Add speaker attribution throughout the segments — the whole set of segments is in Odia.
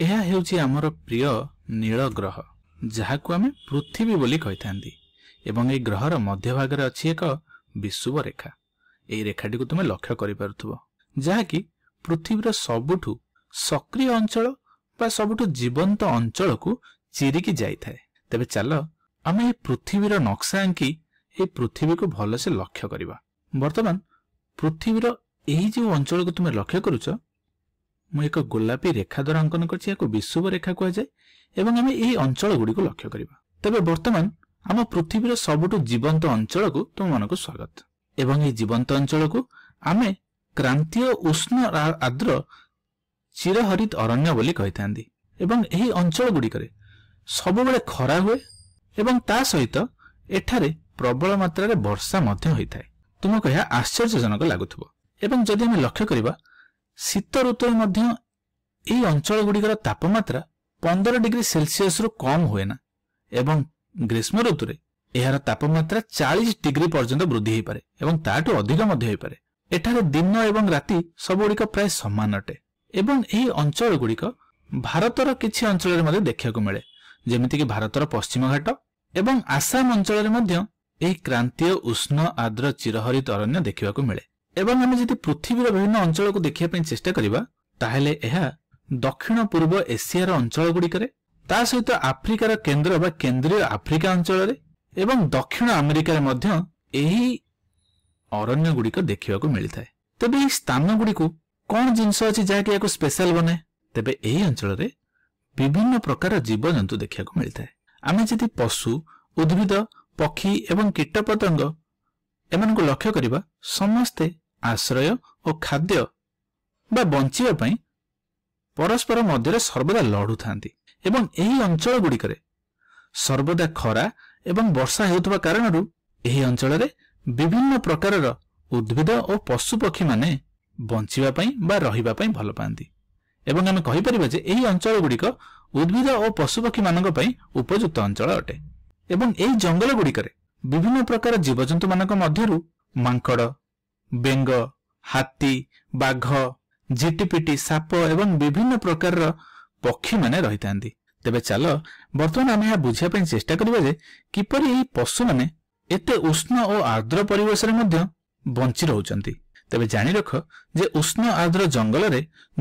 Speaker 1: ଏହା ହେଉଛି ଆମର ପ୍ରିୟ ନୀଳ ଗ୍ରହ, ଯାହାକୁ ଆମେ ପୃଥିବୀ ବୋଲି କହିଥାନ୍ତି। ଏବଂ ଏହି ଗ୍ରହର ମଧ୍ୟଭାଗରେ ଅଛି ଏକ ବିଷୁବ ରେଖା। ଏହି ରେଖାଟିକୁ ତୁମେ ଲକ୍ଷ୍ୟ କରିପାରୁଥିବ, ଯାହାକି ପୃଥିବୀର ସବୁଠୁ ସକ୍ରିୟ ଅଞ୍ଚଳ ବା ସବୁଠୁ ଜୀବନ୍ତ ଅଞ୍ଚଳକୁ ଚିରିକି ଯାଇଥାଏ। ତେବେ ଚାଲ ଆମେ ଏହି ପୃଥିବୀର ନକ୍ସା ଆଙ୍କି ଏହି ପୃଥିବୀକୁ ଭଲସେ ଲକ୍ଷ୍ୟ କରିବା। ବର୍ତ୍ତମାନ ପୃଥିବୀର ଏହି ଯେଉଁ ଅଞ୍ଚଳକୁ ତୁମେ ଲକ୍ଷ୍ୟ କରୁଛ, ମୁଁ ଏକ ଗୋଲାପୀ ରେଖା ଦ୍ୱାରା ଅଙ୍କନ କରିଛି। ଏହାକୁ ବିଷୁବ ରେଖା କୁହାଯାଏ। ଏବଂ ଆମେ ଏହି ଅଞ୍ଚଳ ଗୁଡ଼ିକୁ ଲକ୍ଷ୍ୟ କରିବା। ତେବେ ବର୍ତ୍ତମାନ ଆମ ପୃଥିବୀର ସବୁଠୁ ଜୀବନ୍ତ ଅଞ୍ଚଳକୁ ତୁମମାନଙ୍କୁ ସ୍ୱାଗତ। ଏବଂ ଏହି ଜୀବନ୍ତ ଅଞ୍ଚଳକୁ ଆମେ କ୍ରାନ୍ତୀୟ ଉଷ୍ଣ ଆର୍ଦ୍ର ଚିରହରିତ ଅରଣ୍ୟ ବୋଲି କହିଥାନ୍ତି। ଏବଂ ଏହି ଅଞ୍ଚଳ ଗୁଡ଼ିକରେ ସବୁବେଳେ ଖରା ହୁଏ ଏବଂ ତା ସହିତ ଏଠାରେ ପ୍ରବଳ ମାତ୍ରାରେ ବର୍ଷା ମଧ୍ୟ ହୋଇଥାଏ। ତୁମକୁ ଏହା ଆଶ୍ଚର୍ଯ୍ୟଜନକ ଲାଗୁଥିବ। ଏବଂ ଯଦି ଆମେ ଲକ୍ଷ୍ୟ କରିବା, ଶୀତ ଋତୁରେ ମଧ୍ୟ ଏହି ଅଞ୍ଚଳ ଗୁଡ଼ିକର ତାପମାତ୍ରା 15 ଡିଗ୍ରୀ ସେଲସିୟସରୁ କମ୍ ହୁଏ ନା। ଏବଂ ଗ୍ରୀଷ୍ମ ଋତୁରେ ଏହାର ତାପମାତ୍ରା 40 ଡିଗ୍ରୀ ପର୍ଯ୍ୟନ୍ତ ବୃଦ୍ଧି ହୋଇପାରେ ଏବଂ ତାଠୁ ଅଧିକ ମଧ୍ୟ ହୋଇପାରେ। ଏଠାରେ ଦିନ ଏବଂ ରାତି ସବୁଗୁଡ଼ିକ ପ୍ରାୟ ସମାନ ଅଟେ। ଏବଂ ଏହି ଅଞ୍ଚଳ ଗୁଡ଼ିକ ଭାରତର କିଛି ଅଞ୍ଚଳରେ ମଧ୍ୟ ଦେଖିବାକୁ ମିଳେ, ଯେମିତିକି ଭାରତର ପଶ୍ଚିମ ଘାଟ ଏବଂ ଆସାମ ଅଞ୍ଚଳରେ ମଧ୍ୟ ଏହି କ୍ରାନ୍ତୀୟ ଉଷ୍ଣ ଆର୍ଦ୍ର ଚିରହରିତ ଅରଣ୍ୟ ଦେଖିବାକୁ ମିଳେ। ଏବଂ ଆମେ ଯଦି ପୃଥିବୀର ବିଭିନ୍ନ ଅଞ୍ଚଳକୁ ଦେଖିବା ପାଇଁ ଚେଷ୍ଟା କରିବା, ତାହେଲେ ଏହା ଦକ୍ଷିଣ ପୂର୍ବ ଏସିଆର ଅଞ୍ଚଳ ଗୁଡ଼ିକରେ, ତା ସହିତ ଆଫ୍ରିକାର କେନ୍ଦ୍ର ବା କେନ୍ଦ୍ରୀୟ ଆଫ୍ରିକା ଅଞ୍ଚଳରେ ଏବଂ ଦକ୍ଷିଣ ଆମେରିକାରେ ମଧ୍ୟ ଏହି ଅରଣ୍ୟ ଗୁଡ଼ିକ ଦେଖିବାକୁ ମିଳିଥାଏ। ତେବେ ଏହି ସ୍ଥାନ ଗୁଡ଼ିକୁ କଣ ଜିନିଷ ଅଛି ଯାହାକି ଏହାକୁ ସ୍ପେଶାଲ ବନାଏ? ତେବେ ଏହି ଅଞ୍ଚଳରେ ବିଭିନ୍ନ ପ୍ରକାର ଜୀବଜନ୍ତୁ ଦେଖିବାକୁ ମିଳିଥାଏ। ଆମେ ଯଦି ପଶୁ, ଉଦ୍ଭିଦ, ପକ୍ଷୀ ଏବଂ କୀଟପତଙ୍ଗ ଏମାନଙ୍କୁ ଲକ୍ଷ୍ୟ କରିବା, ସମସ୍ତେ ଆଶ୍ରୟ ଓ ଖାଦ୍ୟ ବା ବଞ୍ଚିବା ପାଇଁ ପରସ୍ପର ମଧ୍ୟରେ ସର୍ବଦା ଲଢୁଥାନ୍ତି। ଏବଂ ଏହି ଅଞ୍ଚଳ ଗୁଡ଼ିକରେ ସର୍ବଦା ଖରା ଏବଂ ବର୍ଷା ହେଉଥିବା କାରଣରୁ ଏହି ଅଞ୍ଚଳରେ ବିଭିନ୍ନ ପ୍ରକାରର ଉଦ୍ଭିଦ ଓ ପଶୁପକ୍ଷୀମାନେ ବଞ୍ଚିବା ପାଇଁ ବା ରହିବା ପାଇଁ ଭଲ ପାଆନ୍ତି। ଏବଂ ଆମେ କହିପାରିବା ଯେ ଏହି ଅଞ୍ଚଳ ଗୁଡ଼ିକ ଉଦ୍ଭିଦ ଓ ପଶୁପକ୍ଷୀମାନଙ୍କ ପାଇଁ ଉପଯୁକ୍ତ ଅଞ୍ଚଳ ଅଟେ। ଏବଂ ଏହି ଜଙ୍ଗଲ ଗୁଡ଼ିକରେ ବିଭିନ୍ନ ପ୍ରକାର ଜୀବଜନ୍ତୁମାନଙ୍କ ମଧ୍ୟରୁ ମାଙ୍କଡ଼, ବେଙ୍ଗ, ହାତୀ, ବାଘ, ଝିଟିପିଟି, ସାପ ଏବଂ ବିଭିନ୍ନ ପ୍ରକାରର ପକ୍ଷୀମାନେ ରହିଥାନ୍ତି। ତେବେ ଚାଲ ବର୍ତ୍ତମାନ ଆମେ ଏହା ବୁଝିବା ପାଇଁ ଚେଷ୍ଟା କରିବା ଯେ କିପରି ଏହି ପଶୁମାନେ ଏତେ ଉଷ୍ଣ ଓ ଆର୍ଦ୍ର ପରିବେଶରେ ମଧ୍ୟ ବଞ୍ଚି ରହୁଛନ୍ତି। ତେବେ ଜାଣି ରଖ ଯେ ଉଷ୍ଣ ଆର୍ଦ୍ର ଜଙ୍ଗଲରେ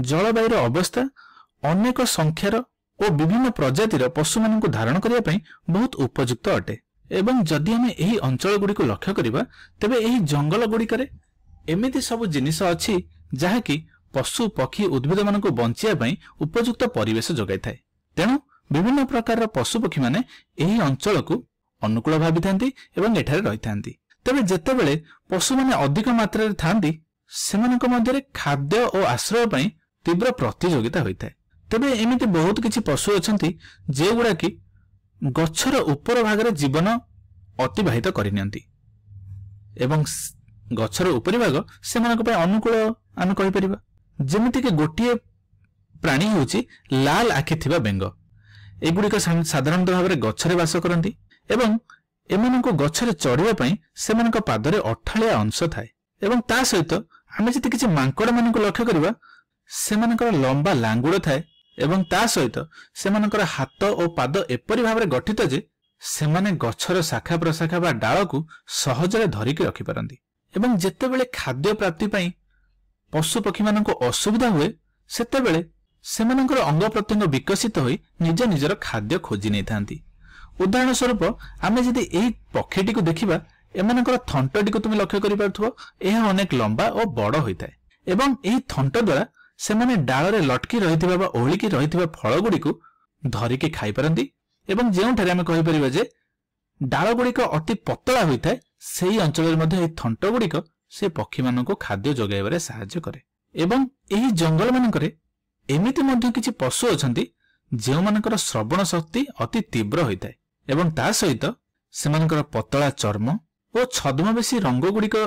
Speaker 1: ଜଳବାୟୁର ଅବସ୍ଥା ଅନେକ ସଂଖ୍ୟାର ଓ ବିଭିନ୍ନ ପ୍ରଜାତିର ପଶୁମାନଙ୍କୁ ଧାରଣ କରିବା ପାଇଁ ବହୁତ ଉପଯୁକ୍ତ ଅଟେ। ଏବଂ ଯଦି ଆମେ ଏହି ଅଞ୍ଚଳ ଗୁଡ଼ିକୁ ଲକ୍ଷ୍ୟ କରିବା, ତେବେ ଏହି ଜଙ୍ଗଲ ଗୁଡ଼ିକରେ ଏମିତି ସବୁ ଜିନିଷ ଅଛି ଯାହାକି ପଶୁ, ପକ୍ଷୀ, ଉଦ୍ଭିଦମାନଙ୍କୁ ବଞ୍ଚିବା ପାଇଁ ଉପଯୁକ୍ତ ପରିବେଶ ଯୋଗାଇଥାଏ। ତେଣୁ ବିଭିନ୍ନ ପ୍ରକାରର ପଶୁପକ୍ଷୀମାନେ ଏହି ଅଞ୍ଚଳକୁ ଅନୁକୂଳ ଭାବିଥାନ୍ତି ଏବଂ ଏଠାରେ ରହିଥାନ୍ତି। ତେବେ ଯେତେବେଳେ ପଶୁମାନେ ଅଧିକ ମାତ୍ରାରେ ଥାନ୍ତି, ସେମାନଙ୍କ ମଧ୍ୟରେ ଖାଦ୍ୟ ଓ ଆଶ୍ରୟ ପାଇଁ ତୀବ୍ର ପ୍ରତିଯୋଗିତା ହୋଇଥାଏ। ତେବେ ଏମିତି ବହୁତ କିଛି ପଶୁ ଅଛନ୍ତି ଯେଉଁଗୁଡ଼ାକି ଗଛର ଉପର ଭାଗରେ ଜୀବନ ଅତିବାହିତ କରିନିଅନ୍ତି ଏବଂ ଗଛର ଉପରି ଭାଗ ସେମାନଙ୍କ ପାଇଁ ଅନୁକୂଳ ଆମେ କହିପାରିବା। ଯେମିତିକି ଗୋଟିଏ ପ୍ରାଣୀ ହେଉଛି ଲାଲ ଆଖି ଥିବା ବେଙ୍ଗ। ଏଗୁଡ଼ିକ ସାଧାରଣତଃ ଭାବରେ ଗଛରେ ବାସ କରନ୍ତି ଏବଂ ଏମାନଙ୍କୁ ଗଛରେ ଚଢ଼ିବା ପାଇଁ ସେମାନଙ୍କ ପାଦରେ ଅଠାଳିଆ ଅଂଶ ଥାଏ। ଏବଂ ତା ସହିତ ଆମେ ଯଦି କିଛି ମାଙ୍କଡ଼ମାନଙ୍କୁ ଲକ୍ଷ୍ୟ କରିବା, ସେମାନଙ୍କର ଲମ୍ବା ଲାଙ୍ଗୁଡ଼ ଥାଏ ଏବଂ ତା ସହିତ ସେମାନଙ୍କର ହାତ ଓ ପାଦ ଏପରି ଭାବରେ ଗଠିତ ଯେ ସେମାନେ ଗଛର ଶାଖା ପ୍ରଶାଖା ବା ଡାଳକୁ ସହଜରେ ଧରିକି ରଖିପାରନ୍ତି। ଏବଂ ଯେତେବେଳେ ଖାଦ୍ୟ ପ୍ରାପ୍ତି ପାଇଁ ପଶୁପକ୍ଷୀମାନଙ୍କୁ ଅସୁବିଧା ହୁଏ, ସେତେବେଳେ ସେମାନଙ୍କର ଅଙ୍ଗ ପ୍ରତ୍ୟଙ୍ଗ ବିକଶିତ ହୋଇ ନିଜ ନିଜର ଖାଦ୍ୟ ଖୋଜି ନେଇଥାନ୍ତି। ଉଦାହରଣ ସ୍ୱରୂପ ଆମେ ଯଦି ଏହି ପକ୍ଷୀଟିକୁ ଦେଖିବା, ଏମାନଙ୍କର ଥଣ୍ଟଟିକୁ ତୁମେ ଲକ୍ଷ୍ୟ କରିପାରୁଥିବ, ଏହା ଅନେକ ଲମ୍ବା ଓ ବଡ଼ ହୋଇଥାଏ। ଏବଂ ଏହି ଥଣ୍ଟ ଦ୍ୱାରା ସେମାନେ ଡାଳରେ ଲଟକି ରହିଥିବା ବା ଓହଳିକି ରହିଥିବା ଫଳଗୁଡ଼ିକୁ ଧରିକି ଖାଇପାରନ୍ତି। ଏବଂ ଯେଉଁଠାରେ ଆମେ କହିପାରିବା ଯେ ଡାଳଗୁଡ଼ିକ ଅତି ପତଳା ହୋଇଥାଏ, ସେହି ଅଞ୍ଚଳରେ ମଧ୍ୟ ଏହି ଥଣ୍ଟଗୁଡ଼ିକ ସେ ପକ୍ଷୀମାନଙ୍କୁ ଖାଦ୍ୟ ଯୋଗାଇବାରେ ସାହାଯ୍ୟ କରେ। ଏବଂ ଏହି ଜଙ୍ଗଲମାନଙ୍କରେ ଏମିତି ମଧ୍ୟ କିଛି ପଶୁ ଅଛନ୍ତି ଯେଉଁମାନଙ୍କର ଶ୍ରବଣ ଶକ୍ତି ଅତି ତୀବ୍ର ହୋଇଥାଏ ଏବଂ ତା ସହିତ ସେମାନଙ୍କର ପତଳା ଚର୍ମ ଓ ଛଦ୍ମବେଶୀ ରଙ୍ଗଗୁଡ଼ିକ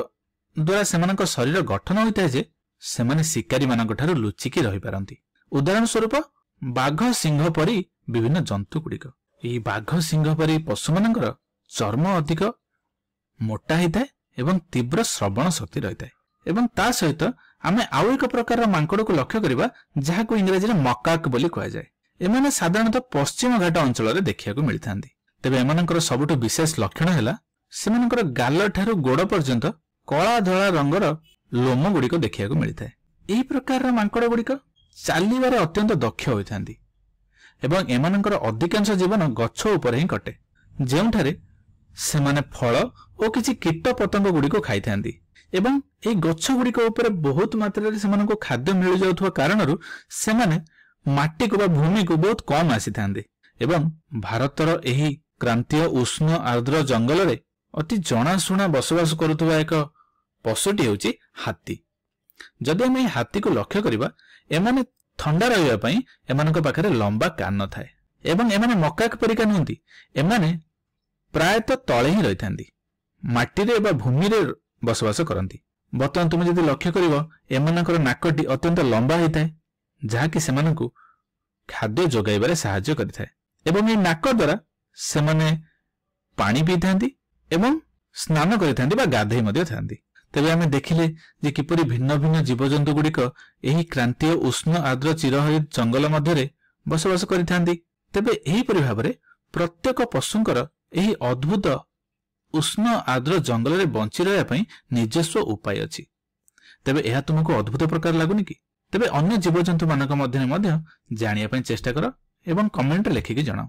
Speaker 1: ଦ୍ୱାରା ସେମାନଙ୍କ ଶରୀର ଗଠନ ହୋଇଥାଏ ଯେ ସେମାନେ ଶିକାରୀମାନଙ୍କ ଠାରୁ ଲୁଚିକି ରହିପାରନ୍ତି। ଉଦାହରଣ ସ୍ୱରୂପ ବାଘ, ସିଂହ ପରି ବିଭିନ୍ନ ଜନ୍ତୁଗୁଡ଼ିକ। ଏହି ବାଘ, ସିଂହ ପରି ପଶୁମାନଙ୍କର ଚର୍ମ ଅଧିକ ମୋଟା ହୋଇଥାଏ ଏବଂ ତୀବ୍ର ଶ୍ରବଣ ଶକ୍ତି ରହିଥାଏ। ଏବଂ ତା ସହିତ ଆମେ ଆଉ ଏକ ପ୍ରକାରର ମାଙ୍କଡ଼କୁ ଲକ୍ଷ୍ୟ କରିବା, ଯାହାକୁ ଇଂରାଜୀରେ ମକାକ୍ ବୋଲି କୁହାଯାଏ। एमाने साधारणतः पश्चिम घाट अंचल देखा मिलता। तेबे एमानकर सबुठु विशेष लक्षण है सेमानकर गाल ठारू गोड़ पर्यंत कला धला रंगर लोम गुड़िक देखा मिलता है। यही प्रकार मांकड़ गुड़िक चलबार अत्यंत दक्ष होती एवं एमानकर अधिकांश जीवन गछ उपर ही कटे, जेउठारे सेमाने फल और किसी कीट पतंग गुड़िक खाई थांती एवं ए गछ गुड़िक उपर बहुत मात्रा से खाद्य मिल जाउथवा कारणरू सेमाने माटी को भूमि को बहुत कम आसी थांती एवं भारतर एही क्रांतीय उष्ण आर्द्र जंगल रे अति जनाशुना बसवास करुवा एक पशुटी होची हाथी। जदि आम हाथी को लक्ष्य करिबा एमाने ठंडा रहिबा पई एमानक पाखरे लंबा कान थाए एवं एमाने मकाक परिका नुहंती, एमाने प्रायतः तळे ही रही थांती, माटी रे बा भूमि रे बसवास करती। बर्तमान तुम जदि लक्ष्य करिबो एमानकर नाकटी अत्यंत लंबा होता है जहा कि सेमानकु खाद्य जोगाइबारे सहायता करिथाए एवं ए नाक द्वारा सेमाने पानी पी थांती एवं स्नान करिथांती बा गाधेई मध्ये थांती। तेबे आमे देखिले जे किपरि भिन्न भिन्न जीवजंतु गुड़िक एही क्रांतीय उष्ण आर्द्र चिरहरित जंगल मध्यरे बसवास करिथांती। तेबे एही परि भाबरे प्रत्येक पशुंकर एही अद्भुत उष्ण आर्द्र जंगल रे बंची रहया पई निजस्व उपाय अछि। तेबे एहा तुमको अद्भुत प्रकार लागुनी कि? तेबे अन्य जीवजंतु मानक मध्यरे मध्य जानिया पई चेष्टा करो एवं कमेंट लिखिकी जणाओ।